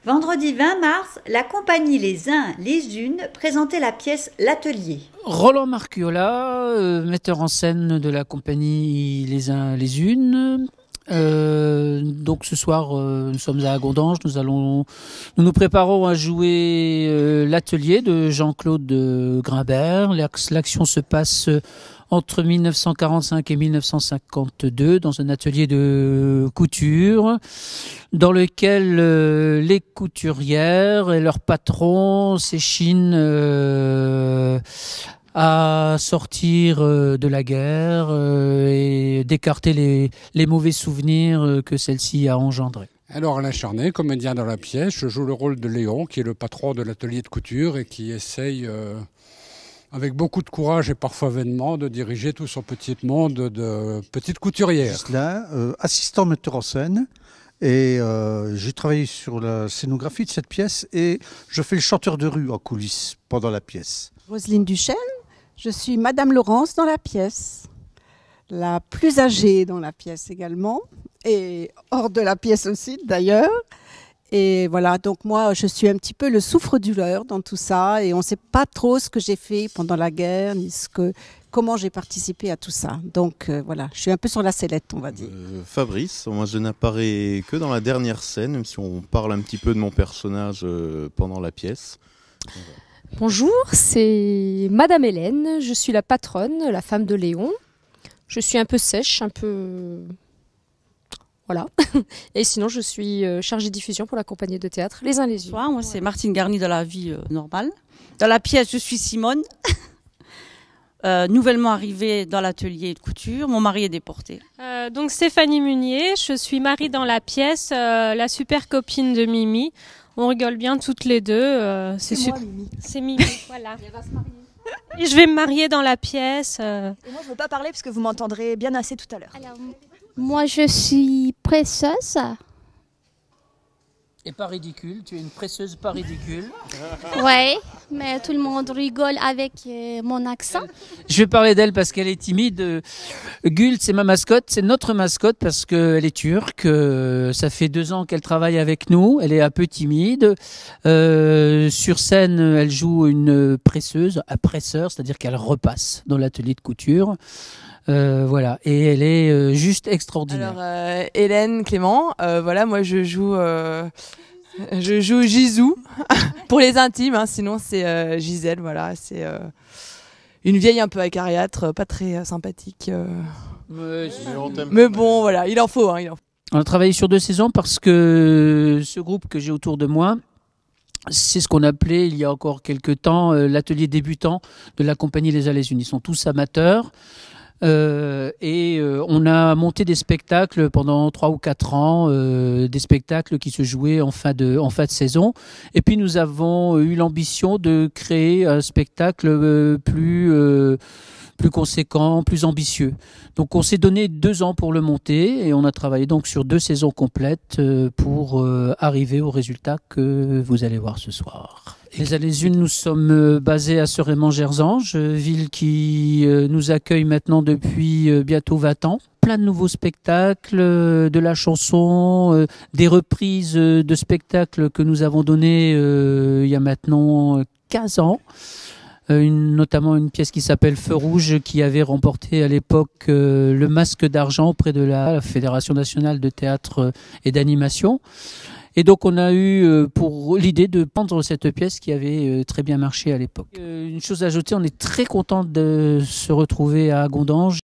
Vendredi 20 mars, la compagnie Les Uns, les Unes présentait la pièce L'Atelier. Roland Marcuola, metteur en scène de la compagnie Les Uns, les Unes. Donc ce soir, nous sommes à Agondange. Nous nous préparons à jouer L'Atelier de Jean-Claude Grimbert. L'action se passe entre 1945 et 1952 dans un atelier de couture dans lequel les couturières et leurs patrons s'échinent à sortir de la guerre et d'écarter les mauvais souvenirs que celle-ci a engendrés. Alors Alain Charnet, comédien dans la pièce, je joue le rôle de Léon, qui est le patron de l'atelier de couture et qui essaye, avec beaucoup de courage et parfois vainement, de diriger tout son petit monde de petite couturière. Ghislain, assistant metteur en scène. Et j'ai travaillé sur la scénographie de cette pièce et je fais le chanteur de rue en coulisses pendant la pièce. Roselyne Duchesne, je suis Madame Laurence dans la pièce, la plus âgée dans la pièce également, et hors de la pièce aussi d'ailleurs. Et voilà, donc moi je suis un petit peu le souffre-douleur dans tout ça et on ne sait pas trop ce que j'ai fait pendant la guerre, ni comment j'ai participé à tout ça. Donc voilà, je suis un peu sur la sellette, on va dire. Fabrice, moi je n'apparais que dans la dernière scène, même si on parle un petit peu de mon personnage pendant la pièce. Bonjour, c'est Madame Hélène, je suis la patronne, la femme de Léon. Je suis un peu sèche, un peu... Voilà. Et sinon, je suis chargée de diffusion pour la compagnie de théâtre Les Uns les Unes. Moi, c'est Martine Garny dans la vie normale. Dans la pièce, je suis Simone, nouvellement arrivée dans l'atelier de couture. Mon mari est déporté. Donc Stéphanie Munier, je suis Marie dans la pièce, la super copine de Mimi. On rigole bien toutes les deux. C'est super. Mimi. C'est Mimi, voilà. Elle va se marier. Et je vais me marier dans la pièce. Et moi, je ne veux pas parler parce que vous m'entendrez bien assez tout à l'heure. Alors, moi, je suis presseuse. Et pas ridicule, tu es une presseuse pas ridicule. Ouais, mais tout le monde rigole avec mon accent. Je vais parler d'elle parce qu'elle est timide. Gül, c'est ma mascotte, c'est notre mascotte parce qu'elle est turque. Ça fait 2 ans qu'elle travaille avec nous. Elle est un peu timide. Sur scène, elle joue une presseuse, un presseur, c'est-à-dire qu'elle repasse dans l'atelier de couture. Voilà, et elle est juste extraordinaire. Alors Hélène Clément, voilà, moi je joue Gisou pour les intimes, hein, sinon c'est Gisèle, voilà, c'est une vieille un peu acariâtre, pas très sympathique. Mais bon, voilà, il en faut. On a travaillé sur 2 saisons parce que ce groupe que j'ai autour de moi, c'est ce qu'on appelait il y a encore quelques temps l'atelier débutant de la compagnie Les Uns les Unes. Ils sont tous amateurs. On a monté des spectacles pendant 3 ou 4 ans, des spectacles qui se jouaient en fin de saison. Et puis nous avons eu l'ambition de créer un spectacle plus conséquent, plus ambitieux. Donc on s'est donné 2 ans pour le monter et on a travaillé donc sur 2 saisons complètes pour arriver au résultat que vous allez voir ce soir. Les Uns les Unes, nous sommes basés à Seréman-Gerzange, ville qui nous accueille maintenant depuis bientôt 20 ans. Plein de nouveaux spectacles, de la chanson, des reprises de spectacles que nous avons donnés il y a maintenant 15 ans. Notamment une pièce qui s'appelle Feu Rouge qui avait remporté à l'époque le Masque d'Argent auprès de la Fédération nationale de théâtre et d'animation. Et donc on a eu pour l'idée de prendre cette pièce qui avait très bien marché à l'époque. Une chose à ajouter, on est très content de se retrouver à Agondange.